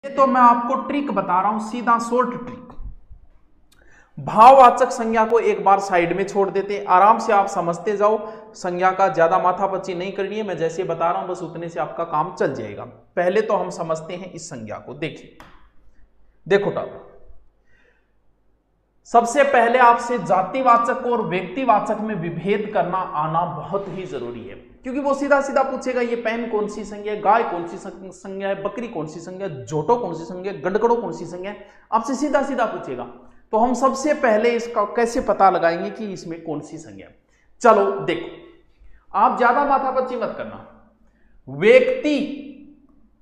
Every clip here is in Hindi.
तो मैं आपको ट्रिक बता रहा हूं, सीधा शॉर्ट ट्रिक। भाववाचक संज्ञा को एक बार साइड में छोड़ देते, आराम से आप समझते जाओ, संज्ञा का ज्यादा माथापच्ची नहीं करनी है। मैं जैसे बता रहा हूं बस उतने से आपका काम चल जाएगा। पहले तो हम समझते हैं इस संज्ञा को। देखिए, देखो टब, सबसे पहले आपसे जातिवाचक और व्यक्तिवाचक में विभेद करना आना बहुत ही जरूरी है, क्योंकि वो सीधा सीधा पूछेगा ये पेन कौन सी संज्ञा है, गाय कौन सी संज्ञा है, बकरी कौन सी संज्ञा है, झोटो कौन सी संज्ञा है, गड़गड़ो कौन सी संज्ञा है, आपसे सीधा सीधा पूछेगा। तो हम सबसे पहले इसका कैसे पता लगाएंगे कि इसमें कौन सी संज्ञा है। चलो देखो, आप ज्यादा माथापच्ची मत करना। व्यक्ति,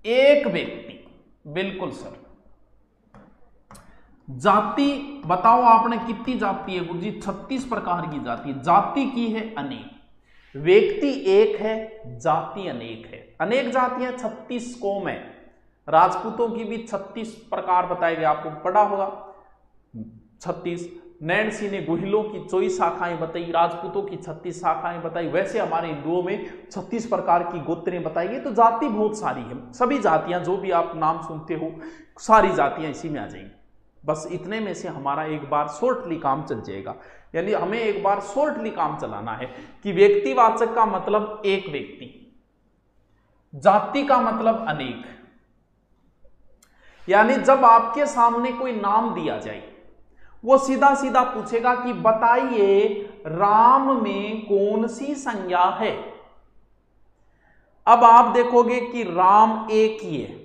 एक व्यक्ति, बिल्कुल सर। जाति बताओ आपने कितनी जाति है गुरुजी? 36 प्रकार की जाति। जाति की है अनेक, व्यक्ति एक है, जाति अनेक है। अनेक जातियां 36 कौम है। राजपूतों की भी 36 प्रकार बताए गए, आपको पढ़ा होगा 36। नैणसी ने गुहिलों की 24 शाखाएं बताई, राजपूतों की 36 शाखाएं बताई। वैसे हमारे हिंदुओं में 36 प्रकार की गोत्रें बताई गई। तो जाति बहुत सारी है, सभी जातियां जो भी आप नाम सुनते हो सारी जातियां इसी में आ जाएंगी। बस इतने में से हमारा एक बार शॉर्टली काम चल जाएगा। यानी हमें एक बार शॉर्टली काम चलाना है कि व्यक्तिवाचक का मतलब एक व्यक्ति, जाति का मतलब अनेक। यानी जब आपके सामने कोई नाम दिया जाए, वो सीधा सीधा पूछेगा कि बताइए राम में कौन सी संज्ञा है। अब आप देखोगे कि राम एक ही है,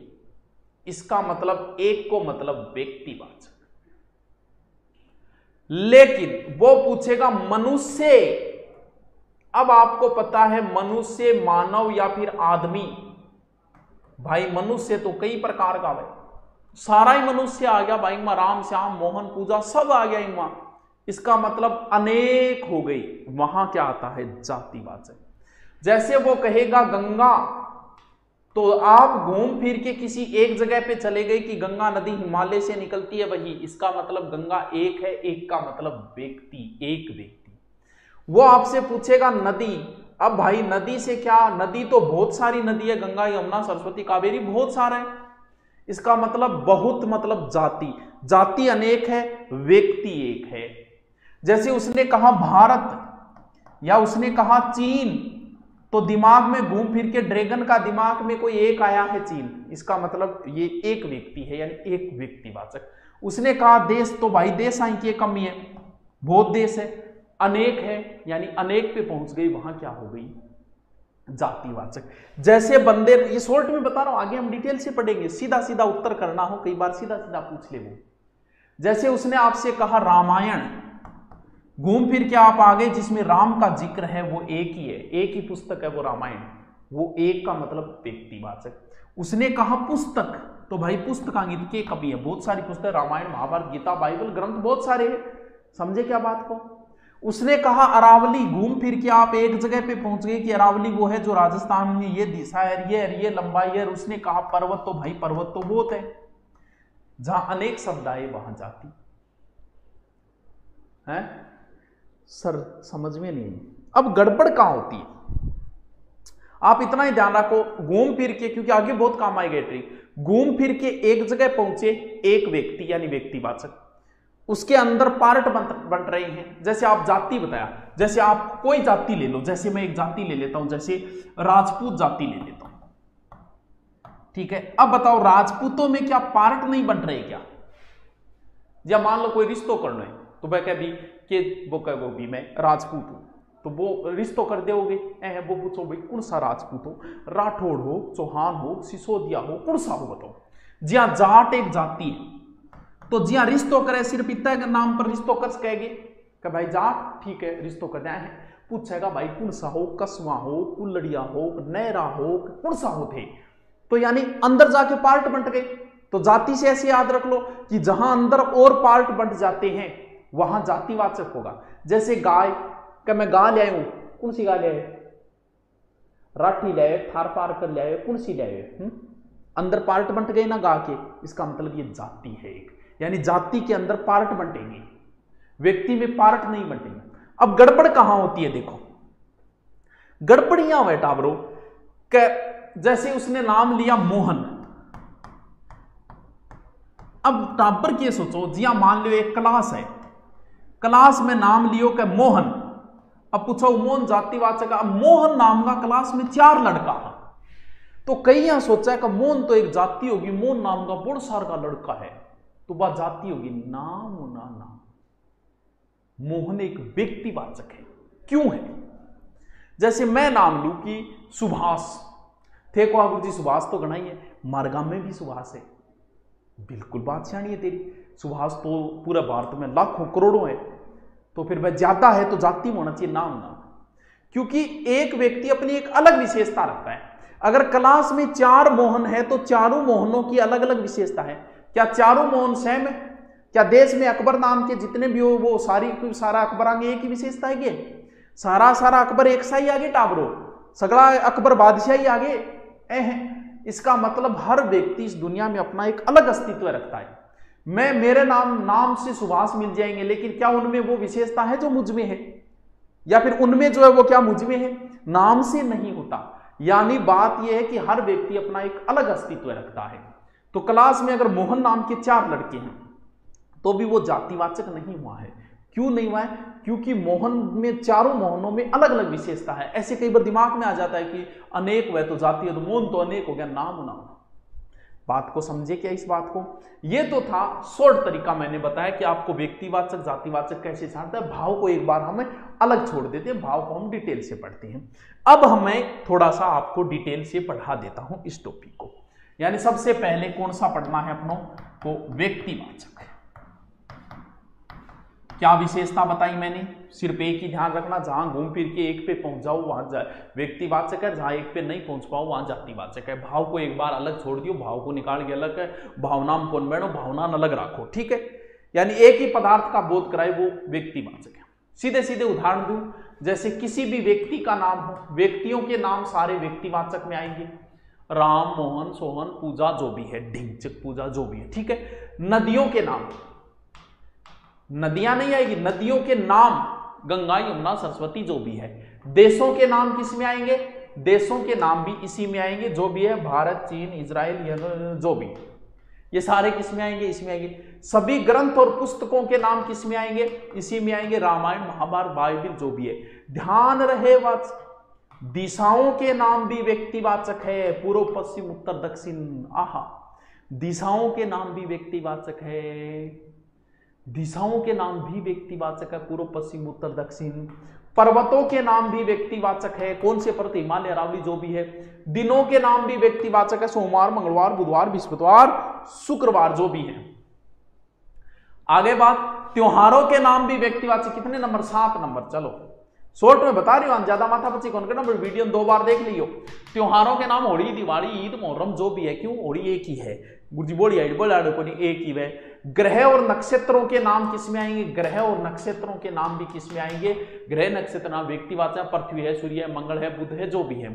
इसका मतलब एक को मतलब व्यक्तिवाचक। लेकिन वो पूछेगा मनुष्य। अब आपको पता है मनुष्य, मानव या फिर आदमी। भाई मनुष्य तो कई प्रकार का भाई, सारा ही मनुष्य आ गया भाई। राम श्याम मोहन पूजा सब आ गया इनमें। इसका मतलब अनेक हो गई। वहां क्या आता है? जातिवाचक। जैसे वो कहेगा गंगा, तो आप घूम फिर के किसी एक जगह पे चले गए कि गंगा नदी हिमालय से निकलती है, वही। इसका मतलब गंगा एक है, एक का मतलब व्यक्ति, एक व्यक्ति। वो आपसे पूछेगा नदी। अब भाई नदी से क्या, नदी तो बहुत सारी नदी है, गंगा यमुना सरस्वती कावेरी बहुत सारा है। इसका मतलब बहुत, मतलब जाति। जाति अनेक है, व्यक्ति एक है। जैसे उसने कहा भारत या उसने कहा चीन, तो दिमाग में घूम फिर के ड्रैगन का दिमाग में कोई एक आया है, चीन। इसका मतलब ये एक व्यक्ति है, यानी एक व्यक्तिवाचक। उसने कहा देश, तो भाई देश आई की कमी है, बहुत देश है। अनेक है, यानी अनेक पे पहुंच गई, वहां क्या हो गई? जातिवाचक। जैसे बंदे, ये शॉर्ट में बता रहा हूं, आगे हम डिटेल से पढ़ेंगे। सीधा सीधा उत्तर करना हो, कई बार सीधा सीधा पूछ ले वो। जैसे उसने आपसे कहा रामायण, घूम फिर के आप आगे जिसमें राम का जिक्र है वो एक ही है, एक ही पुस्तक है वो रामायण। वो एक का मतलब व्यक्तिवाचक। उसने कहा पुस्तक, तो भाई पुस्तकांगित की कमी है, बहुत सारी पुस्तक, रामायण महाभारत गीता बाइबल ग्रंथ बहुत सारे हैं। समझे क्या बात को? उसने कहा अरावली, घूम फिर के आप एक जगह पे पहुंच गए कि अरावली वो है जो राजस्थान में ये दिशा है, ये लंबाई है। उसने कहा पर्वत, तो भाई पर्वत तो बहुत है। जहां अनेक शब्द आए वहां जाति है। सर समझ में नहीं। अब गड़बड़ कहां होती है? आप इतना ही ध्यान रखो, घूम फिर के, क्योंकि आगे बहुत काम आएगा ट्रिक। घूम फिर के एक जगह पहुंचे, एक व्यक्ति यानी व्यक्तिवाचक, उसके अंदर पार्ट बन रहे हैं। जैसे आप जाति बताया, जैसे आप कोई जाति ले लो, जैसे मैं एक जाति ले लेता हूं, जैसे राजपूत जाति ले लेता हूं, ठीक है। अब बताओ राजपूतों में क्या पार्ट नहीं बन रहे क्या? या मान लो कोई रिश्तो करना है, तो वह कह भी कि वो भी मैं राजपूत हूं, तो वो रिश्तो कर दोगे। वो पूछो भाई कौन सा राजपूत हो, राठौड़ हो, चौहान हो, सिसोदिया हो, कौन सा हो बताओ। जी हाँ, जाट एक जाति है, तो जी हाँ रिश्तो करे, सिर्फ इतना के नाम पर रिश्तो कर सकेगी कि भाई जाट, ठीक है रिश्तो कर दिया है। पूछेगा भाई कौन सा हो, कसवा हो, कुल्लड़िया हो, नैरा हो, कौन सा हो थे। तो यानी अंदर जाके पार्ट बंट गए। तो जाति से ऐसे याद रख लो कि जहां अंदर और पार्ट बंट जाते हैं वहां जातिवाचक होगा। जैसे गाय का, मैं गाय ले आया हूं, कौन सी गाय ले आए? राठी ले आए, थार पार कर ले आए, कौन सी ले आए? अंदर पार्ट बंट गए ना गा के, इसका मतलब ये जाति है एक। यानी जाति के अंदर पार्ट बंटेंगे, व्यक्ति में पार्ट नहीं बंटेंगे। अब गड़बड़ कहां होती है? देखो गड़बड़ियां बेटा ब्रो, जैसे उसने नाम लिया मोहन, अब टाबर के सोचो जी, मान लो एक क्लास है, क्लास में नाम लियो कि मोहन। अब पूछो मोहन जातिवाचक, अब मोहन नाम का क्लास में 4 लड़का है, तो कई यहां सोचा कि मोहन तो एक जाति होगी, मोहन नाम का बहुत सार का लड़का है, तो वह जाति होगी। नाम होना नाम, मोहन एक व्यक्तिवाचक है। क्यों है? जैसे मैं नाम लू कि सुभाष, थे को गुरु जी सुभाष तो गणा ही है, मारगाम में भी सुभाष है, बिल्कुल बात सियाणी है तेरी। सुभाष तो पूरे भारत में लाखों करोड़ों है, तो फिर वह ज्यादा है तो जाति में होना चाहिए, नाम ना। क्योंकि एक व्यक्ति अपनी एक अलग विशेषता रखता है। अगर क्लास में 4 मोहन है तो चारों मोहनों की अलग अलग विशेषता है। क्या चारों मोहन सेम है? क्या देश में अकबर नाम के जितने भी हो वो सारा अकबर आगे एक ही विशेषता है? सारा अकबर एक सा ही आगे टाबरो, सगड़ा अकबर बादशाह ही आगे इसका मतलब हर व्यक्ति इस दुनिया में अपना एक अलग अस्तित्व रखता है। मेरे नाम से सुभाष मिल जाएंगे, लेकिन क्या उनमें वो विशेषता है जो मुझ में है, या फिर उनमें जो है वो क्या मुझ में है? नाम से नहीं होता। यानी बात यह है कि हर व्यक्ति अपना एक अलग अस्तित्व रखता है। तो क्लास में अगर मोहन नाम के 4 लड़के हैं तो भी वो जातिवाचक नहीं हुआ है। क्यों नहीं हुआ है? क्योंकि मोहन में, चारों मोहनों में अलग अलग विशेषता है। ऐसे कई बार दिमाग में आ जाता है कि अनेक वह तो जाति है, तो मोहन तो अनेक हो गया, नाम ना। बात को समझे क्या इस बात को? ये तो था शॉर्ट तरीका मैंने बताया कि आपको व्यक्तिवाचक जातिवाचक कैसे छांटता है। भाव को एक बार हमें अलग छोड़ देते हैं, भाव को हम डिटेल से पढ़ते हैं। अब हमें थोड़ा सा आपको डिटेल से पढ़ा देता हूं इस टॉपिक को। यानी सबसे पहले कौन सा पढ़ना है अपनों को? व्यक्तिवाचक। क्या विशेषता बताई मैंने? सिर्फ एक ही ध्यान रखना, जहां घूम फिर के एक पे पहुंच जाओ वहां व्यक्तिवाचक है, जहां एक पे नहीं पहुंच पाओ वहां जातिवाचक है। भाव को एक बार अलग छोड़ दियो, भाव को निकाल के अलग है, भावना में कौन बैठो, भावना अलग रखो, ठीक है। यानी एक ही पदार्थ का बोध कराए वो व्यक्तिवाचक है। सीधे सीधे उदाहरण दूं, जैसे किसी भी व्यक्ति का नाम हो, व्यक्तियों के नाम सारे व्यक्तिवाचक में आएंगे, राम, मोहन, सोहन, पूजा जो भी है, ढिंचक पूजा जो भी है, ठीक है। नदियों के नाम, नदियां नहीं आएगी, नदियों के नाम गंगा, यमुना, सरस्वती जो भी है। देशों के नाम किस में आएंगे? देशों के नाम भी इसी में आएंगे, जो भी है, भारत, चीन, इजराइल, जो भी, ये सारे किस में आएंगे? इसमें आएंगे। सभी ग्रंथ और पुस्तकों के नाम किस में आएंगे? इसी में आएंगे, रामायण, महाभारत, बाइबिल जो भी है। ध्यान रहे दिशाओं के नाम भी व्यक्तिवाचक है, पूर्व, पश्चिम, उत्तर, दक्षिण। आहा, दिशाओं के नाम भी व्यक्तिवाचक है, दिशाओं के नाम भी व्यक्तिवाचक है, पूर्व, पश्चिम, उत्तर, दक्षिण। पर्वतों के नाम भी व्यक्तिवाचक है, कौन से पर्वत? हिमालय, अरावली जो भी है। दिनों के नाम भी व्यक्तिवाचक है, सोमवार, मंगलवार, बुधवार, बृहस्पतिवार, शुक्रवार जो भी है। आगे बात, त्योहारों के नाम भी व्यक्तिवाचक। कितने नंबर? 7 नंबर। चलो शॉर्ट में बता रही हूं, ज्यादा माथा पच्ची कौन करना, वीडियो 2 बार देख लियो। त्योहारों के नाम होली, दिवाली, ईद, मोहर्रम जो भी है। क्यों? होली एक ही है, गुरुजी बोली एक ही है। ग्रह और नक्षत्रों के नाम किस में आएंगे? ग्रह और नक्षत्रों के नाम भी किस में आएंगे? ग्रह नक्षत्र नाम व्यक्तिवाचक, पृथ्वी है, सूर्य है, मंगल है, बुध है, जो भी है।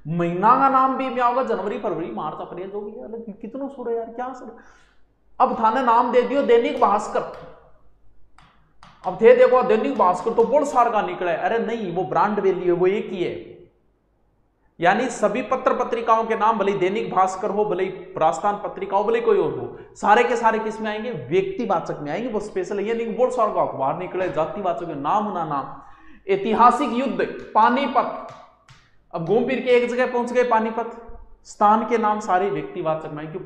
महीना का नाम भी क्या होगा? जनवरी, फरवरी, मार्च, अप्रैल जो भी है। कितनों सूर्य यार, क्या सर। अब थाने नाम दे दियो दैनिक भास्कर, अब थे देखो दैनिक भास्कर तो बहुत सार का निकला है। अरे नहीं, वो ब्रांड वैल्यू है, वो एक ही है। यानी सभी पत्र पत्रिकाओं के नाम, भले दैनिक भास्कर हो, भले प्रास्थान पत्रिका हो, भले कोई और हो, सारे के सारे किस में आएंगे? व्यक्तिवाचक में आएंगे। वो स्पेशल है, नहीं बहुत सारा अखबार निकले जातिवाचक, नाम ना नाम। ऐतिहासिक युद्ध, पानीपत, अब घूम फिर के एक जगह पहुंच गए पानीपत, स्थान के नाम सारे व्यक्तिवाचक में आएंगे। क्यों?